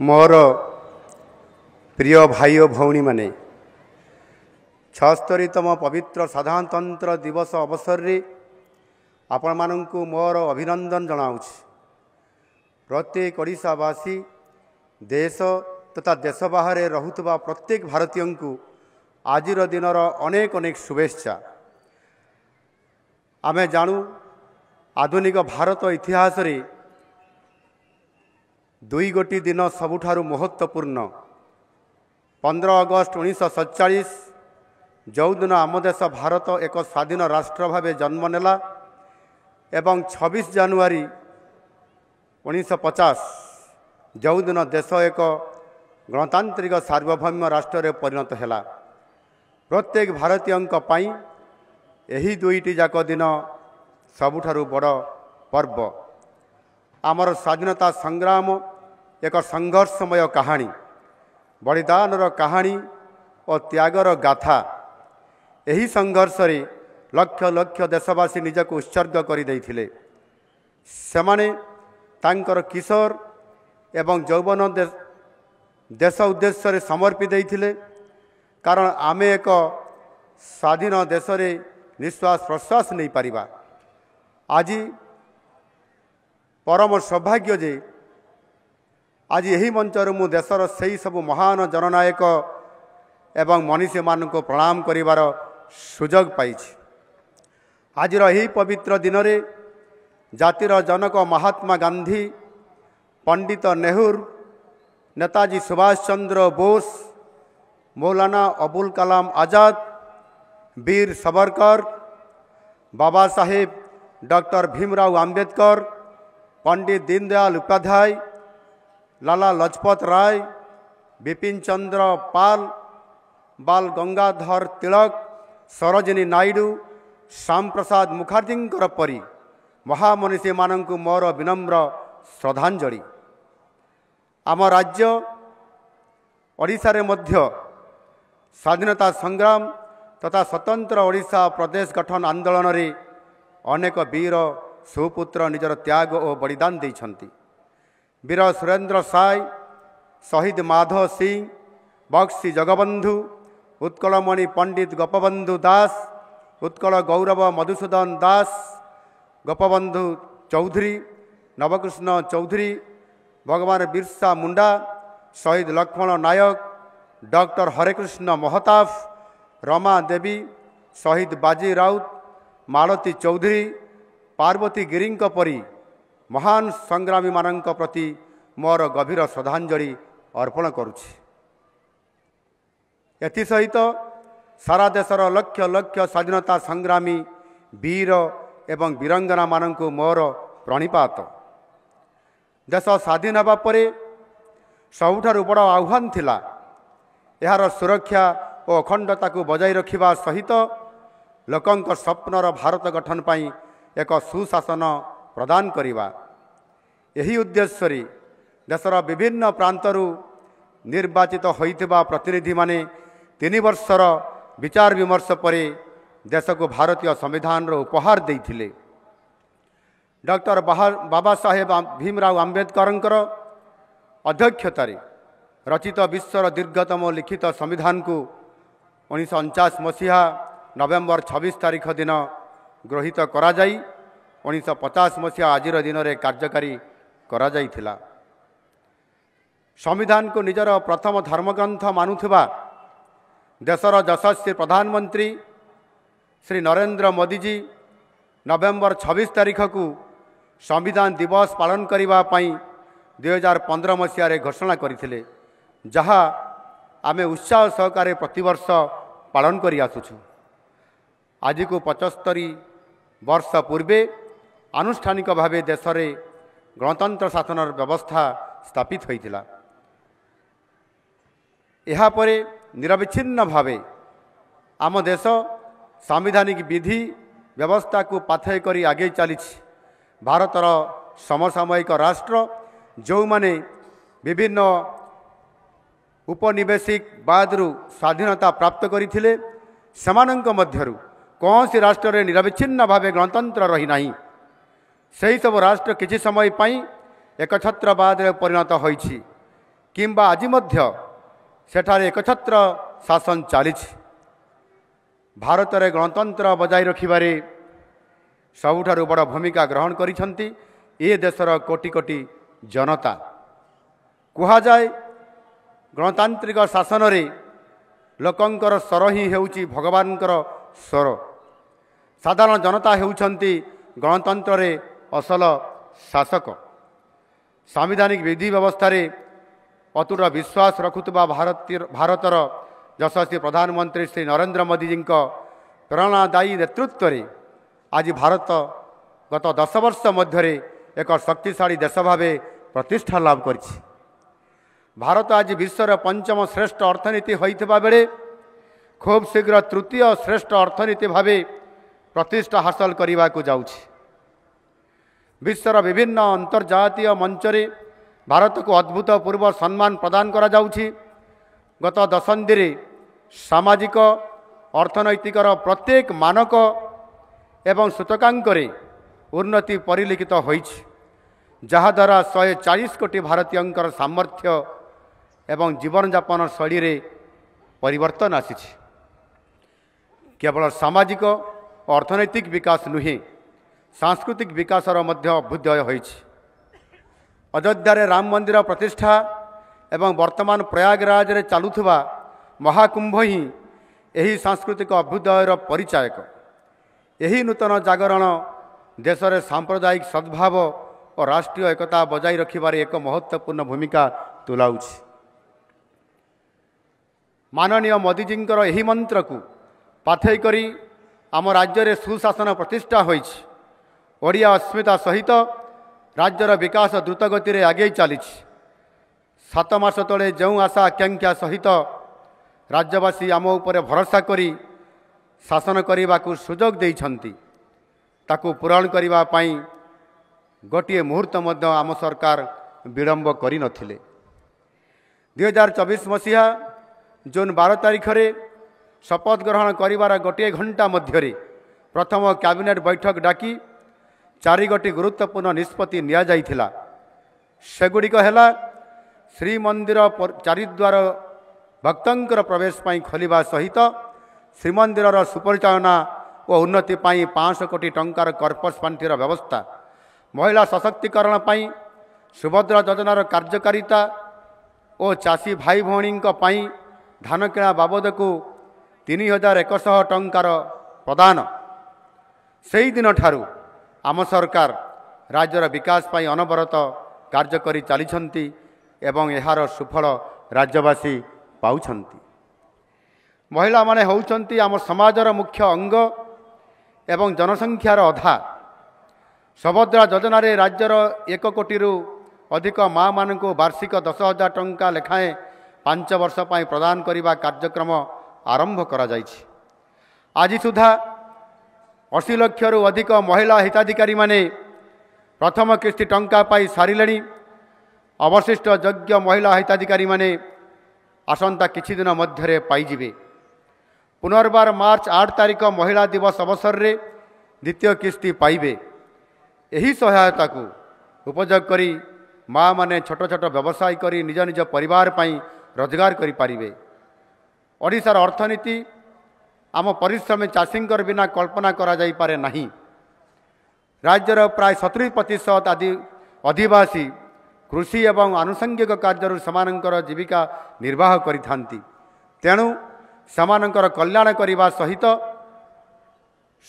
मोर प्रिय भाई और भौणी माने 76तम पवित्र साधारणतंत्र दिवस अवसर रे आपण मानंकु मोर अभिनंदन जनाऊँ। प्रत्येक ओडिशावासी देश तथा देश बाहर रहुतबा प्रत्येक भारतीय को आजिर दिनर अनेक अनेक शुभेच्छा। आमे जानू आधुनिक भारत इतिहास रे दुई गोटी दिन सबुठारु महत्वपूर्ण 15 अगस्त 1947 जो दिन आम देश भारत एक स्वाधीन राष्ट्र भाव जन्म नेला एवं 26 जानुआरी 1950 जो दिन देश एक गणतांत्रिक सार्वभौम राष्ट्र रे परिणत हैला। प्रत्येक भारतीय यही दुईटी जाक दिन सबुठारु बड़ पर्व। आमर स्वाधीनता संग्राम एक संघर्षमय कहानी, बलिदानर कहानी और त्यागर गाथा। यही संघर्ष रे लक्ष लक्ष देशवासी निजक उत्सर्ग कर देइथिले। सेमाने तांकर किशोर एवं यौवन देश उद्देश्य रे समर्पित देइथिले। कारण आमे एक स्वाधीन देश रे निश्वास प्रश्वास नहीं पारिबा। आज परम सौभाग्य जे आज यही मंचर मु देशर सही सब महान जननायक एवं मनीषी मान को प्रणाम करिवार सुजोग पाई। आजिर यही पवित्र दिन रे जातिर जनक महात्मा गांधी, पंडित नेहरू, नेताजी सुभाष चंद्र बोस, मौलाना अबुल कलाम आजाद, वीर सावरकर, बाबा साहेब डॉक्टर भीमराव आंबेडकर, पंडित दीनदयाल उपाध्याय, लाला लजपत राय, बिपिन चंद्र पाल, बाल गंगाधर तिलक, सरोजिनी नायडू, श्याम प्रसाद मुखर्जी परी महामनीषी मानक मोर विनम्र श्रद्धांजलि। आम राज्य ओडिशा रे मध्य स्वाधीनता संग्राम तथा स्वतंत्र ओडिशा प्रदेश गठन आंदोलन रे अनेक वीर सुपुत्र निजर त्याग और बलिदान देइछंती। वीर सुरेंद्र साय, शहीद माधव सिंह, बक्सी जगबंधु, उत्कलमणि पंडित गोपबंधु दास, उत्कल गौरव मधुसूदन दास, गोपबंधु चौधरी, नवकृष्ण चौधरी, भगवान बिरसा मुंडा, शहीद लक्ष्मण नायक, डॉक्टर हरेकृष्ण महताब, रमा देवी, शहीद बाजी राउत, मालती चौधरी, पार्वती गिरी परी महान संग्रामी मानक प्रति मोर गभीर श्रद्धांजलि अर्पण करुछि। एसहित सारा देशर लक्ष लक्ष स्वाधीनता संग्रामी वीर एवं वीरंगना मानक मोर प्रणिपात। देश स्वाधीन होगा पर सबुठारु बड़ आह्वान थिला यार सुरक्षा और अखंडता को बजाय रखिबा सहित लोकंक स्वप्नर भारत गठन पाई एक सुशासन प्रदान करिबा। यही उद्देश्य रे देशर विभिन्न प्रांतरु निर्वाचित होइथिबा प्रतिनिधि माने 3 वर्षर विचार विमर्श परे देश को भारतीय संविधान रो उपहार देइथिले। डॉक्टर बाबा साहेब भीमराव आंबेडकर अध्यक्षतार रचित विश्वर दीर्घतम लिखित संविधान को 1949 मसीहा नवेम्बर 26 तारीख दिन गृहीत करा जाई 1950 मसीहा आज दिन में कार्यकारी करा जाइथिला। संविधान को निजर प्रथम धर्मग्रंथ मानुथिबा देशर यशस्वी प्रधानमंत्री श्री नरेंद्र मोदी जी नवेम्बर 26 तारीख को संविधान दिवस पालन करिबा पई 2015 मसीह घोषणा करथिले, जहा आमे उत्साह सहकारे प्रतिवर्ष पालन करि आसुछु। आज को 75 वर्ष पूर्वे आनुष्ठानिक भावे देश में गणतंत्र शासन व्यवस्था स्थापित होइथिला। एहा परे निरविच्छिन्न भावे आम देश सांविधानिक विधि व्यवस्था को पाथेय करी आगे चली। भारतर समसामयिक राष्ट्र जो माने विभिन्न उपनिवेशिक बादरू स्वाधीनता प्राप्त करथिले सेमानंक मध्यरु कौन सी राष्ट्र रे निरविच्छिन्न भावे गणतंत्र रही नहीं। सही सब राष्ट्र किसी समय पाई एकछत्रवाद परिणत होइछि। କିମ୍ବା ଆଜି ମଧ୍ୟ ସେଠାରେ ଏକଛତ୍ର ଶାସନ ଚାଲିଛି। ଭାରତରେ ଗଣତନ୍ତ୍ର ବଜାୟ ରଖିବାରେ ସବୁଠାରୁ ବଡ଼ ଭୂମିକା ଗ୍ରହଣ କରିଛନ୍ତି ଏ ଦେଶର କୋଟି କୋଟି ଜନତା। କୁହାଯାଏ ଗଣତାନ୍ତ୍ରିକ ଶାସନରେ ଲୋକଙ୍କର ସ୍ୱର ହିଁ ହେଉଛି ଭଗବାନଙ୍କର ସ୍ୱର। ସାଧାରଣ ଜନତା ହେଉଛନ୍ତି ଗଣତନ୍ତ୍ରରେ ଅସଲ ଶାସକ। ସାମ୍ବିଧାନିକ ବିଧି ବ୍ୟବସ୍ଥାରେ ଅତୁଟ ବିଶ୍ୱାସ ରଖୁଥିବା ଭାରତର ଯଶସ୍ୱୀ ପ୍ରଧାନମନ୍ତ୍ରୀ ଶ୍ରୀ ନରେନ୍ଦ୍ର ମୋଦିଜୀଙ୍କ ପ୍ରେରଣାଦାୟୀ ନେତୃତ୍ୱରେ ଆଜି ଭାରତ ଗତ 10 ବର୍ଷ ମଧ୍ୟରେ ଏକ ଶକ୍ତିଶାଳୀ ଦେଶ ଭାବେ ପ୍ରତିଷ୍ଠା ଲାଭ କରିଛି। ଭାରତ ଆଜି ବିଶ୍ୱର ପଞ୍ଚମ ଶ୍ରେଷ୍ଠ ଅର୍ଥନୀତି ହୋଇଥିବା ବେଳେ ଖୁବ୍ ଶୀଘ୍ର ତୃତୀୟ ଶ୍ରେଷ୍ଠ ଅର୍ଥନୀତି ଭାବେ ପ୍ରତିଷ୍ଠା ହାସଲ କରିବାକୁ ଯାଉଛି। ବିଶ୍ୱର ବିଭିନ୍ନ ଅନ୍ତର୍ଜାତୀୟ ମଞ୍ଚରେ ଭାରତକୁ ଅଦ୍ଭୁତପୂର୍ବ ସମ୍ମାନ ପ୍ରଦାନ କରାଯାଉଛି। ଗତ ଦଶନ୍ଧିରେ ସାମାଜିକ ଅର୍ଥନୈତିକର ପ୍ରତ୍ୟେକ ମାନକ ଏବଂ ସୂଚକାଙ୍କରେ ଉନ୍ନତି ପରିଲକ୍ଷିତ ହୋଇଛି, ଯାହାଦ୍ୱାରା 140 କୋଟି ଭାରତୀୟଙ୍କର ସାମର୍ଥ୍ୟ ଏବଂ ଜୀବନଯାପନ ଶୈଳୀରେ ପରିବର୍ତ୍ତନ ଆସିଛି। କେବଳ ସାମାଜିକ ଓ ଅର୍ଥନୈତିକ ବିକାଶ ନୁହେଁ, ସାଂସ୍କୃତିକ ବିକାଶର ମଧ୍ୟ ଅଭ୍ୟୁଦୟ ହୋଇଛି। ଅଯୋଧ୍ୟାରେ ରାମ ମନ୍ଦିର ପ୍ରତିଷ୍ଠା ଏବଂ ବର୍ତ୍ତମାନ ପ୍ରୟାଗରାଜରେ ଚାଲୁଥିବା ମହାକୁମ୍ଭ ହିଁ ଏହି ସାଂସ୍କୃତିକ ଅଭ୍ୟୁଦୟର ପରିଚାୟକ। ଏହି ନୂତନ ଜାଗରଣ ଦେଶରେ ସାମ୍ପ୍ରଦାୟିକ ସଦ୍ଭାବ ଓ ରାଷ୍ଟ୍ରୀୟ ଏକତା ବଜାୟ ରଖିବାରେ ଏକ ମହତ୍ତ୍ୱପୂର୍ଣ୍ଣ ଭୂମିକା ତୁଲାଉଛି। ମାନନୀୟ ମୋଦିଜୀଙ୍କର ଏହି ମନ୍ତ୍ରକୁ ପାଥେୟ କରି ଆମ ରାଜ୍ୟରେ ସୁଶାସନ ପ୍ରତିଷ୍ଠା ହୋଇଛି। ଓଡ଼ିଆ ଅସ୍ମିତା ସହିତ ରାଜ୍ୟର ବିକାଶ ଦ୍ରୁତଗତିରେ ଆଗେଇ ଚାଲିଛି। 7 ମାସ ତଳେ ଯେଉଁ ଆଶା ଆକାଂକ୍ଷା ସହିତ ରାଜ୍ୟବାସୀ ଆମ ଉପରେ ଭରସା କରି ଶାସନ କରିବାକୁ ସୁଯୋଗ ଦେଇଛନ୍ତି, ତାକୁ ପୂରଣ କରିବା ପାଇଁ ଗୋଟିଏ ମୁହୂର୍ତ୍ତ ମଧ୍ୟ ଆମ ସରକାର ବିଳମ୍ବ କରିନଥିଲେ। 2024 ମସିହା ଜୁନ୍ 12 ତାରିଖରେ ଶପଥ ଗ୍ରହଣ କରିବାର ଗୋଟିଏ ଘଣ୍ଟା ମଧ୍ୟରେ ପ୍ରଥମ କ୍ୟାବିନେଟ୍ ବୈଠକ ଡାକି 4ଗୋଟି ଗୁରୁତ୍ୱପୂର୍ଣ୍ଣ ନିଷ୍ପତ୍ତି ନିଆଯାଇଥିଲା। ସେଗୁଡ଼ିକ ହେଲା ଶ୍ରୀମନ୍ଦିର ଚାରିଦ୍ୱାର ଭକ୍ତଙ୍କର ପ୍ରବେଶ ପାଇଁ ଖୋଲିବା ସହିତ ଶ୍ରୀମନ୍ଦିରର ସୁପରିଚାଳନା ଓ ଉନ୍ନତି ପାଇଁ 500 କୋଟି ଟଙ୍କାର କର୍ପସ୍ ପାଣ୍ଠିର ବ୍ୟବସ୍ଥା, ମହିଳା ସଶକ୍ତିକରଣ ପାଇଁ ସୁଭଦ୍ରା ଯୋଜନାର କାର୍ଯ୍ୟକାରିତା ଓ ଚାଷୀ ଭାଇ ଭଉଣୀଙ୍କ ପାଇଁ ଧାନ କିଣା ବାବଦକୁ 3100 ଟଙ୍କାର ପ୍ରଦାନ। ସେହିଦିନଠାରୁ ଆମ ସରକାର ରାଜ୍ୟର ବିକାଶ ପାଇଁ ଅନବରତ କାର୍ଯ୍ୟ କରି ଚାଲିଛନ୍ତି ଏବଂ ଏହାର ସୁଫଳ ରାଜ୍ୟବାସୀ ପାଉଛନ୍ତି। ମହିଳାମାନେ ହେଉଛନ୍ତି ଆମ ସମାଜର ମୁଖ୍ୟ ଅଙ୍ଗ ଏବଂ ଜନସଂଖ୍ୟାର ଅଧା। ସୁଭଦ୍ରା ଯୋଜନାରେ ରାଜ୍ୟର 1 କୋଟିରୁ ଅଧିକ ମା'ମାନଙ୍କୁ ବାର୍ଷିକ 10,000 ଟଙ୍କା ଲେଖାଏଁ 5 ବର୍ଷ ପାଇଁ ପ୍ରଦାନ କରିବା କାର୍ଯ୍ୟକ୍ରମ ଆରମ୍ଭ କରାଯାଇଛି। ଆଜି ସୁଦ୍ଧା 80 ଲକ୍ଷରୁ ଅଧିକ ମହିଳା ହିତାଧିକାରୀମାନେ ପ୍ରଥମ କିସ୍ତି ଟଙ୍କା ପାଇ ସାରିଲେଣି। ଅବଶିଷ୍ଟ ଯୋଗ୍ୟ ମହିଳା ହିତାଧିକାରୀମାନେ ଆସନ୍ତା କିଛି ଦିନ ମଧ୍ୟରେ ପାଇଯିବେ। ପୁନର୍ବାର ମାର୍ଚ୍ଚ 8 ତାରିଖ ମହିଳା ଦିବସ ଅବସରରେ ଦ୍ୱିତୀୟ କିସ୍ତି ପାଇବେ। ଏହି ସହାୟତାକୁ ଉପଯୋଗ କରି ମା'ମାନେ ଛୋଟ ଛୋଟ ବ୍ୟବସାୟ କରି ନିଜ ନିଜ ପରିବାର ପାଇଁ ରୋଜଗାର କରିପାରିବେ। ଓଡ଼ିଶାର ଅର୍ଥନୀତି ଆମ ପରିଶ୍ରମୀ ଚାଷୀଙ୍କର ବିନା କଳ୍ପନା କରାଯାଇପାରେ ନାହିଁ। ରାଜ୍ୟର ପ୍ରାୟ 70% ଅଧିବାସୀ କୃଷି ଏବଂ ଆନୁଷଙ୍ଗିକ କାର୍ଯ୍ୟରୁ ସେମାନଙ୍କର ଜୀବିକା ନିର୍ବାହ କରିଥାନ୍ତି। ତେଣୁ ସେମାନଙ୍କର କଲ୍ୟାଣ କରିବା ସହିତ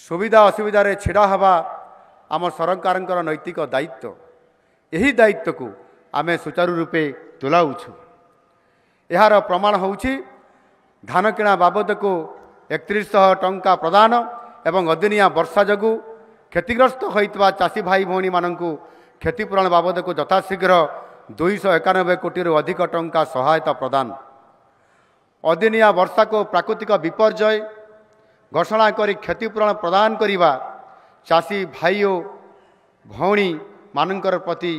ସୁବିଧା ଅସୁବିଧାରେ ଛିଡ଼ା ହେବା ଆମ ସରକାରଙ୍କର ନୈତିକ ଦାୟିତ୍ୱ। ଏହି ଦାୟିତ୍ୱକୁ ଆମେ ସୁଚାରୁ ରୂପେ ତୁଲାଉଛୁ। ଏହାର ପ୍ରମାଣ ହେଉଛି ଧାନ କିଣା ବାବଦକୁ 3100 ଟଙ୍କା ପ୍ରଦାନ ଏବଂ ଅଦିନିଆ ବର୍ଷା ଯୋଗୁଁ କ୍ଷତିଗ୍ରସ୍ତ ହୋଇଥିବା ଚାଷୀ ଭାଇ ଭଉଣୀମାନଙ୍କୁ କ୍ଷତିପୂରଣ ବାବଦକୁ ଯଥାଶୀଘ୍ର 291 କୋଟିରୁ ଅଧିକ ଟଙ୍କା ସହାୟତା ପ୍ରଦାନ। ଅଦିନିଆ ବର୍ଷାକୁ ପ୍ରାକୃତିକ ବିପର୍ଯ୍ୟୟ ଘୋଷଣା କରି କ୍ଷତିପୂରଣ ପ୍ରଦାନ କରିବା ଚାଷୀ ଭାଇ ଓ ଭଉଣୀମାନଙ୍କର ପ୍ରତି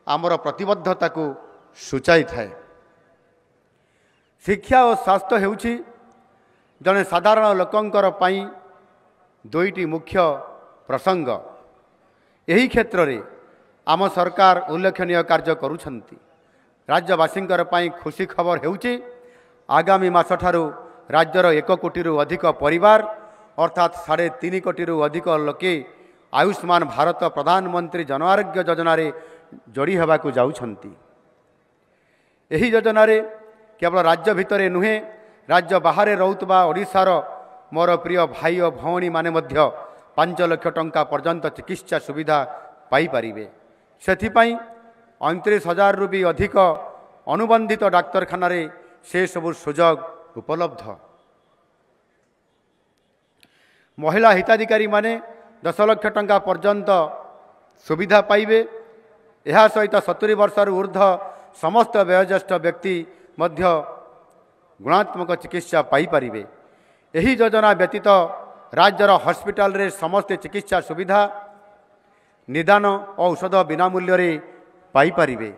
ଆମର ପ୍ରତିବଦ୍ଧତାକୁ ସୂଚାଇଥାଏ। ଶିକ୍ଷା ଓ ସ୍ୱାସ୍ଥ୍ୟ ହେଉଛି ଜଣେ ସାଧାରଣ ଲୋକଙ୍କର ପାଇଁ ଦୁଇଟି ମୁଖ୍ୟ ପ୍ରସଙ୍ଗ। ଏହି କ୍ଷେତ୍ରରେ ଆମ ସରକାର ଉଲ୍ଲେଖନୀୟ କାର୍ଯ୍ୟ କରୁଛନ୍ତି। राज्यवासींकर पाई खुशी खबर हेउची आगामी मासठारु राज्यर 1 कोटी अधिक परिवार अर्थात 3.5 कोटी अधिक लोके आयुष्मान भारत प्रधानमंत्री जन आरोग्य योजन जोड़ी होगाकू जाउछंती। एही योजन केवल राज्य भितर नुहे राज्य बाहर रोतबा ओडिशार मोर प्रिय भाई और भौणी माने मध्य 5 लाख टंका पर्यंत चिकित्सा सुविधा पाई परिबे। सेथिपाई 29,000 रु भी अधिक अनुबंधित डाक्तरखाना से सबु सुजोग उपलब्ध। महिला हिताधिकारी माने 10 लाख टंका पर्यंत सुविधा पाइबे। यह सहित 70 वर्ष ऊर्ध्व समस्त वयोज्येष्ठ व्यक्ति मध्य गुणात्मक चिकित्सा पाई परिबे। एही योजना व्यतीत राज्यर हॉस्पिटल रे समस्त चिकित्सा सुविधा निदान और औषध बिना मूल्य रे पाई परिबे।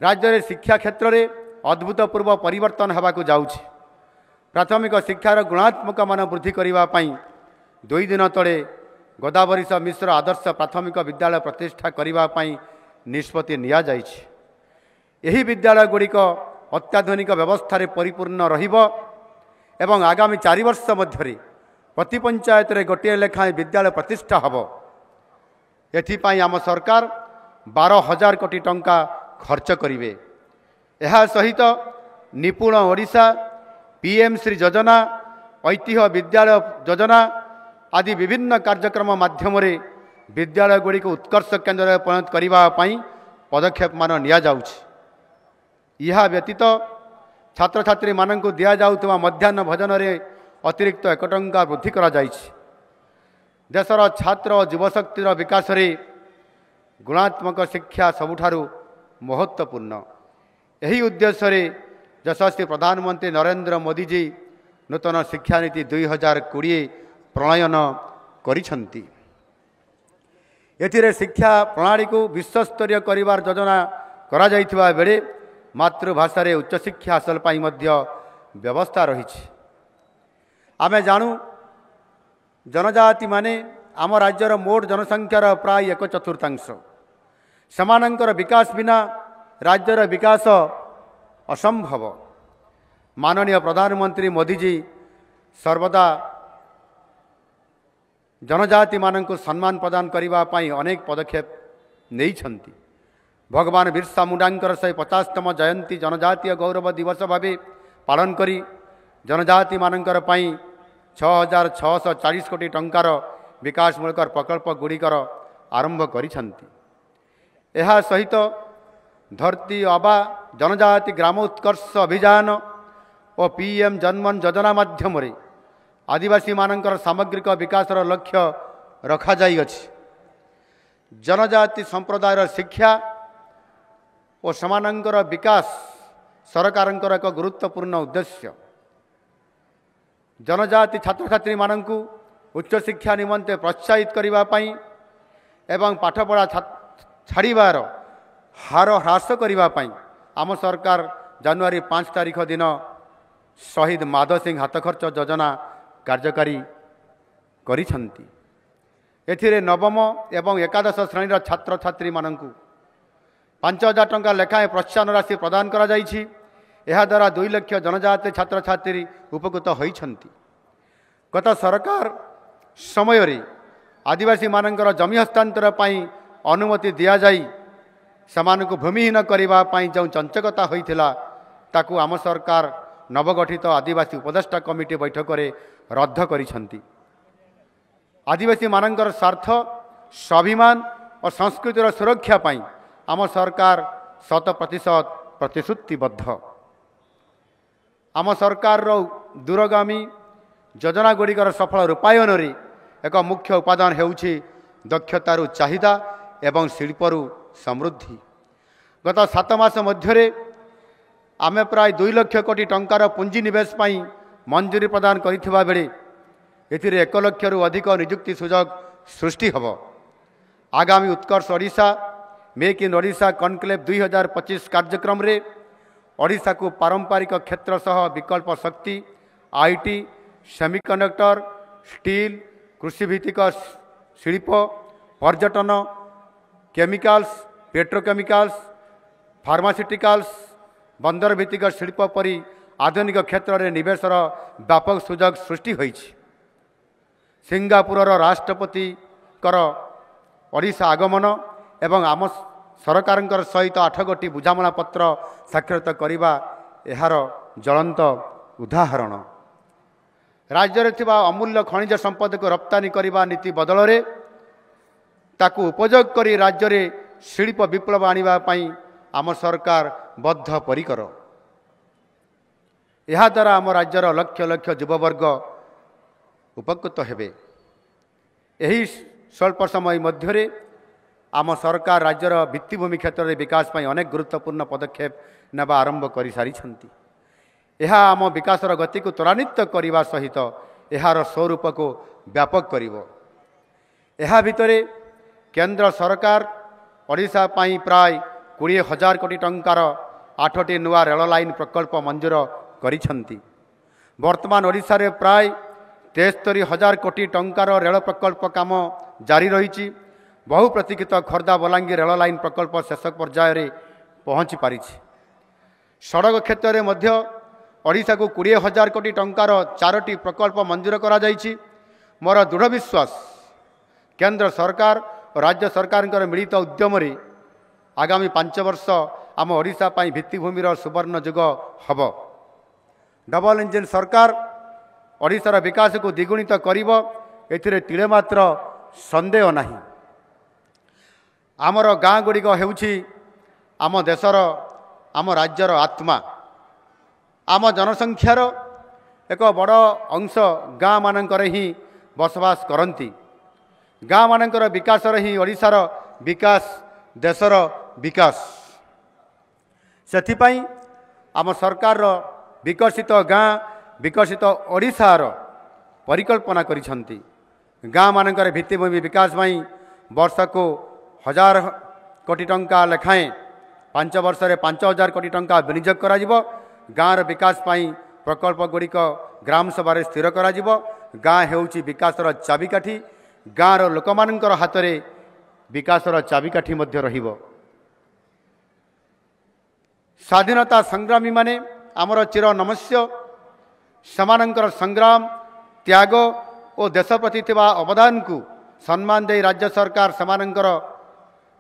राज्य रे शिक्षा क्षेत्र रे अद्भुतपूर्व परिवर्तन होगाकू जाउछि। प्राथमिक शिक्षार गुणात्मक मान वृद्धि करने 2 दिन तले गोदावरीश मिश्र आदर्श प्राथमिक विद्यालय प्रतिष्ठा करने निष्पत्ति निया जाइछि। एही विद्यालय गुड़िक अत्याधुनिक व्यवस्था परिपूर्ण रहिबो एवं आगामी 4 वर्ष मध्य प्रति पंचायत रे गोटे लेखाएं विद्यालय प्रतिष्ठा हबो। एथिपाई आम सरकार 12,000 कोटी टंका खर्च करिवे। यह सहित निपुण ओडिशा पीएम श्री योजना ऐतिह्य विद्यालय योजना आदि विभिन्न कार्यक्रम माध्यम विद्यालय गुड़िक उत्कर्ष केन्द्र में परिणत करने पदक्षेप मान निया जाउछि। यह व्यतीत छात्र छात्री मानक दिया जाउथवा मध्याह्न भोजन रे अतिरिक्त 1 टंका वृद्धि करा जाइछि। देशर छात्र और युवशक्तिर विकास रे गुणात्मक शिक्षा सबुठारु महत्वपूर्ण। यही उद्देश्य रे यशस्वी प्रधानमंत्री नरेंद्र मोदी जी नूतन शिक्षा नीति 2020 प्रणयन करिछंती। एथिरे शिक्षा प्रणाली को विश्वस्तरीय करिवार योजना करा जाइथिबा बेले मातृभाषा रे उच्च शिक्षा हासिल पाई मध्य व्यवस्था रहिछि। आमे जानू जनजाति माने आम राज्यर मोट जनसंख्यार प्राय 1/4 समानंकर विकास बिना राज्यर विकास असंभव। माननीय प्रधानमंत्री मोदी जी सर्वदा जनजाति मानक सम्मान प्रदान करने अनेक पदक्षेप नहीं। भगवान बिरसा मुंडांकर 150तम जयंती जनजातीय गौरव दिवस भाव पालन करी जनजाति मानकर 6,640 कोटी टंकार विकासमूलक प्रकल्प गुड़िकर आरंभ करिछंती। यह सहित धरती आबा जनजाति ग्राम उत्कर्ष अभियान और पीएम जनमन योजना माध्यम आदिवासी मानकर सामग्रिक विकासर लक्ष्य रखा जाई अछि। जनजाति संप्रदायर शिक्षा और समानंकर विकास सरकारंकर एक गुरुत्वपूर्ण उद्देश्य। जनजाति छात्र छात्री मानकु उच्च शिक्षा निमंते प्रोत्साहित करिबा पई एवं पाठपढ़ा छाड़ीबार हार ह्रास करिबा पई आम सरकार जनवरी 5 तारिख दिन शहीद माधव सिंह हाथ खर्च योजना कार्यकारी करिछंती। एथिरे नवम एवं एकादश श्रेणीर छात्र छात्री मानकु 5,000 टंका लेखाएं प्रोत्साहन राशि प्रदान करा जाइछि। यह द्वारा 2 लाख जनजाति छात्र छात्री उपकृत होइछंती। गत सरकार समय रे आदिवासी मानकर जमी हस्तांतर पाई अनुमति दिया जाई समानकु भूमिहीन करबा पाई जो चंचकता होइथिला ताकू आम सरकार नवगठित आदिवासी उपदेष्टा कमिटी बैठक रे रद्द करिछंती। आदिवासी मानकर स्वार्थ स्वाभिमान और संस्कृतिर सुरक्षा पाई आम सरकार 100% प्रतिश्रुतिबद्ध। आम सरकार दूरगामी योजना गुड़िकर सफल रूपायन एक मुख्य उपादान हेउछि दक्षतारू चाहिदा एवं शिल्परू समृद्धि। गत 7 मास मध्य आमे प्राय 2 लाख कोटी टंकार पुंजी निवेश पाई मंजूरी प्रदान करिथिबा बेले एथिरे 1 लाख अधिक नियुक्ति सुजोग सृष्टि हबो। आगामी Utkarsh Odisha make in Odisha conclave 2025 कार्यक्रम रे ओडिशा को पारंपरिक क्षेत्र सह विकल्प शक्ति आईटी सेमीकंडक्टर स्टील कृषिभित्तिक शिल्प पर्यटन केमिकल्स पेट्रोकेमिकल्स फार्मास्यूटिकाल्स बंदर भित्तिक शिल्प परी आधुनिक क्षेत्र में निवेशर व्यापक सुजोग सृष्टि होइछि। सिंगापुर राष्ट्रपति ओडिशा आगमन एवं आम सरकार सहित 8 गोटी बुझामणा पत्र स्वाक्षरित करने यार ज्वलंत उदाहरण। राज्य में अमूल्य खनिज संपद को रप्तानी करने नीति बदल ताकू उपयोग करी राज्य में शिल्प विप्लव आने आम सरकार बद्धपरिकर। यह द्वारा आम राज्यर लक्ष लक्ष युववर्ग उपकृत हेबे। यही स्वल्प समय मध्य आम सरकार राज्यर भित्तिभूमि क्षेत्र में विकास पर अनेक गुरुत्वपूर्ण पदक्षेप नेबा आरंभ कर सारी। यह आम विकासर गति को त्वरान्वित करने सहित यार स्वरूप को व्यापक करिवो। यह भितरे केंद्र सरकार ओडिशा पाई प्राय 20,000 कोटी टंकार 8टी नुआ रेल लाइन प्रकल्प मंजूर करिछंती। वर्तमान ओडिशा रे प्राय 73,000 कोटी टंकार रेल प्रकल्प काम जारी रही। बहु प्रतीक्षित खोर्धा बलांगीर रेल लाइन प्रकल्प शेष पर्यायर पहुँची पारी। सड़क क्षेत्र में मध्य ओडिशा को 20,000 कोटी टंकार 4टी प्रकल्प मंजूर करा जाइछि। मोर दृढ़ विश्वास केंद्र सरकार और राज्य सरकार मिलित उद्यम आगामी 5 वर्ष आम ओडिशा पाई भित्तिभूमिर सुवर्ण युग हब। डबल इंजिन सरकार ओडिशार विकास को द्विगुणित करिब एथिरे तिले मात्र संदेह नहीं। आमर गाँ गुड़िक हेउछि आम देशर आम राज्यर आत्मा। आम जनसंख्यार एक बड़ अंश गाँ मानकर ही बसवास करती। गाँ मानकर विकास ही ओडिशार विकास देशर विकास। सेथिपाई आम सरकार विकसित गाँ विकसित ओडिशार परिकल्पना करिछंती। गाँ मानकर भित्तिभूमि विकास पाई वर्ष को 1,000 कोटी टंका लेखाएं 5 वर्ष में 5,000 कोटी टंका विनियोग करा जिवो। गाँर विकास पाई प्रकल्प गुड़िक ग्राम सभा स्थिर करा जिवो। गाँ हेउछि विकासर चाबिकाठी। गाँर लोकमानंकर हाथ में विकासर चाबिकाठी मध्य रहिबो। स्वाधीनता संग्रामी माने आमर चिर नमस्य समानंकर संग्राम त्याग और देश प्रति थिबा अवदान को सम्मान दे राज्य सरकार समानंकर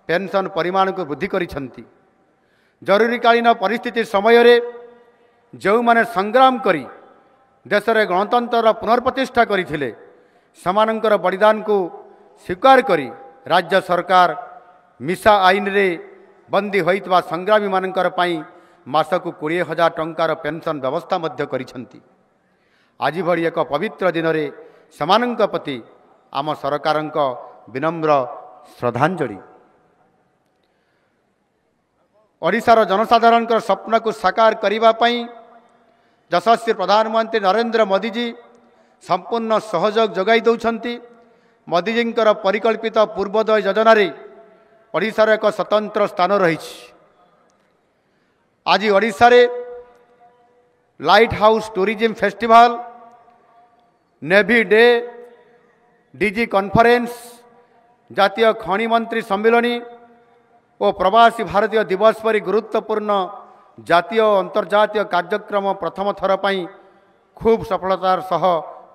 पेंशन परिमाण को वृद्धि करिछंती। जरूरीकालीन परिस्थिति समय रे जो माने संग्राम करी देश रे गणतंत्र पुनर्प्रतिष्ठा करथिले समानंकर बलिदान को स्वीकार करी राज्य सरकार मिसा आईन रे बंदी होइतबा संग्रामी मानंकर पाई मासकु 20,000 टंकार पेंशन व्यवस्था मध्य करिछंती। आज भली एक पवित्र दिन रे समानंक प्रति आम सरकारंक विनम्र श्रद्धांजलि। ओडिशार जनसाधारण स्वप्न को साकार करने पाई यशस्वी प्रधानमंत्री नरेंद्र मोदी जी संपूर्ण सहयोग जोगाई दौरान। मोदीजी परिकल्पित पूर्वोदय योजना रे ओडिशार एक स्वतंत्र स्थान रही। आज ओडिशा रे light house tourism festival, navy day, DG conference, जातीय खनि मंत्री सम्मेलनी और प्रवासी भारतीय दिवस परि गुरुत्वपूर्ण जातीय और अंतर्जातीय कार्यक्रम प्रथम थर पाई खूब सफलतार सह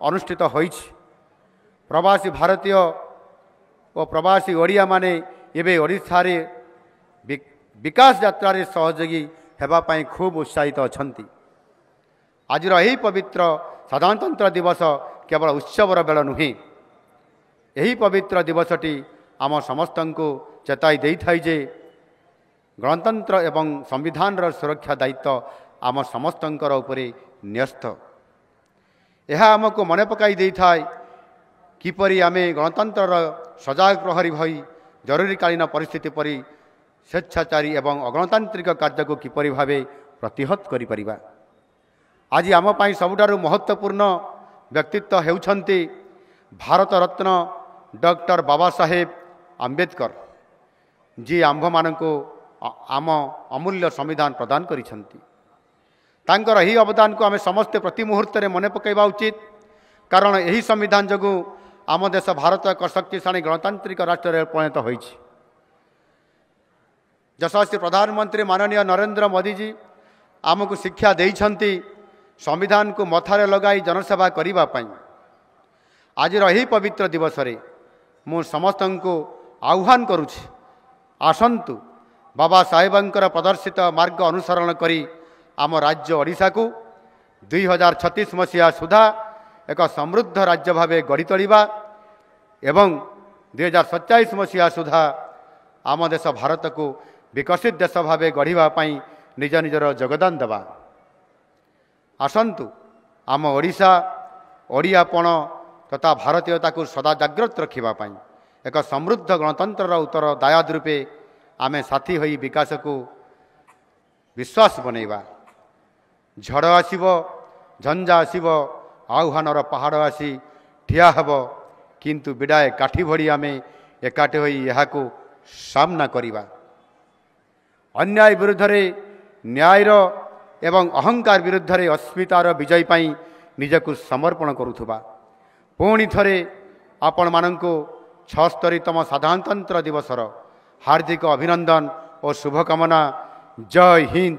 अनुष्ठित होइछि। प्रवासी भारतीय और प्रवासी ओडिया माने एबे ओडिशा रे विकास यात्रा रे सहयोगी हेबा पाई खूब उत्साहित अछंती। आज यही पवित्र साधारणतंत्र दिवस केवल उत्सवर बेल नुहे। यही पवित्र दिवसटी आम समस्त को चेताई दे थाई जे गणतंत्र एवं संविधान सुरक्षा दायित्व आम समस्त उपरे न्यस्त। यह आमको मन पकाई दे थाए किपरि आमे गणतंत्र सजाग प्रहरी भई जरूरीकालीन परिस्थिति परि स्वेच्छाचारी एवं अगणतांत्रिक कार्य को किपरि भावे प्रतिहत करि परिबा। आज आम पाई सबुठारु महत्वपूर्ण व्यक्तित्व हेउछंती भारत रत्न डॉक्टर बाबा साहेब आंबेडकर जी आंभ मानको आम अमूल्य संविधान प्रदान करिछंती। तांकर ही अवदान को आम समस्ते प्रति मुहूर्त में मन पकाइबा उचित। कारण यही संविधान जगू आम देश भारत एक शक्तिशाली गणतांत्रिक राष्ट्र परिणत होइछि। ଯଶସ୍ୱୀ ପ୍ରଧାନମନ୍ତ୍ରୀ ମାନନୀୟ ନରେନ୍ଦ୍ର ମୋଦିଜୀ ଆମକୁ ଶିକ୍ଷା ଦେଇଛନ୍ତି ସମ୍ବିଧାନକୁ ମଥାରେ ଲଗାଇ ଜନସେବା କରିବା ପାଇଁ। ଆଜିର ଏହି ପବିତ୍ର ଦିବସରେ ମୁଁ ସମସ୍ତଙ୍କୁ ଆହ୍ୱାନ କରୁଛି, ଆସନ୍ତୁ ବାବା ସାହେବଙ୍କର ପ୍ରଦର୍ଶିତ ମାର୍ଗ ଅନୁସରଣ କରି ଆମ ରାଜ୍ୟ ଓଡ଼ିଶାକୁ 2036 ମସିହା ସୁଦ୍ଧା ଏକ ସମୃଦ୍ଧ ରାଜ୍ୟ ଭାବେ ଗଢ଼ି ତୋଳିବା ଏବଂ 2047 ମସିହା ସୁଦ୍ଧା ଆମ ଦେଶ ଭାରତକୁ ବିକଶିତ ଦେଶ ଭାବେ ଗଢ଼ିବା ପାଇଁ ନିଜ ନିଜର ଯୋଗଦାନ ଦେବା। ଆସନ୍ତୁ ଆମ ଓଡ଼ିଶା ଓଡ଼ିଆପଣ ତଥା ଭାରତୀୟତାକୁ ସଦା ଜାଗ୍ରତ ରଖିବା ପାଇଁ ଏକ ସମୃଦ୍ଧ ଗଣତନ୍ତ୍ରର ଉତ୍ତରଦାୟାଦ ରୂପେ ଆମେ ସାଥୀ ହୋଇ ବିକାଶକୁ ବିଶ୍ୱାସ ବନେଇବା। ଝଡ଼ ଆସିବ, ଝଞ୍ଜା ଆସିବ, ଆହ୍ୱାନର ପାହାଡ଼ ଆସି ଠିଆ ହେବ, କିନ୍ତୁ ବିଡ଼ାଏ କାଠି ଭଳି ଆମେ ଏକାଠି ହୋଇ ଏହାକୁ ସାମ୍ନା କରିବା। ଅନ୍ୟାୟ ବିରୁଦ୍ଧରେ ନ୍ୟାୟର ଏବଂ ଅହଙ୍କାର ବିରୁଦ୍ଧରେ ଅସ୍ମିତାର ବିଜୟ ପାଇଁ ନିଜକୁ ସମର୍ପଣ କରୁଥିବା ପୁଣି ଥରେ ଆପଣମାନଙ୍କୁ 76ତମ ସାଧାରଣତନ୍ତ୍ର ଦିବସର ହାର୍ଦ୍ଦିକ ଅଭିନନ୍ଦନ ଓ ଶୁଭକାମନା। ଜୟ ହିନ୍ଦ,